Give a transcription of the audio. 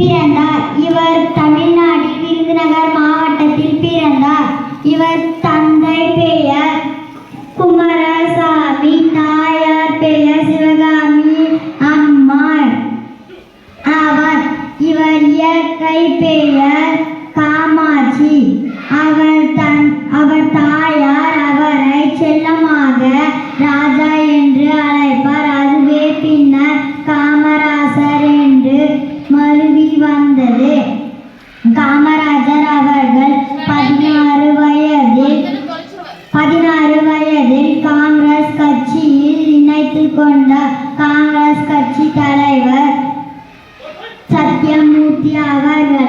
பிறந்தார். இவர் தமிழ்நாட்டில் விருதுநகர் மாவட்டத்தில் பிறந்தார். இவர் தந்தை பெயர் குமாரசாமி, தாயார் பெயர் சிவகாமி அம்மாள் ஆவார். இவர் இயற்கை பெயர் காமாட்சி. அவர் தாயார் அவரை செல்லமாக ராஜா என்று அழைப்பார். அதுவே பின்னர் காமராசர் என்று மருவி வந்தது. காமராஜர் அவர்கள் 16 வயதில் காங்கிரஸ் கட்சியில் இணைத்துக் கொண்டார். காங்கிரஸ் கட்சி தலைவர் சத்யமூர்த்தி அவர்கள்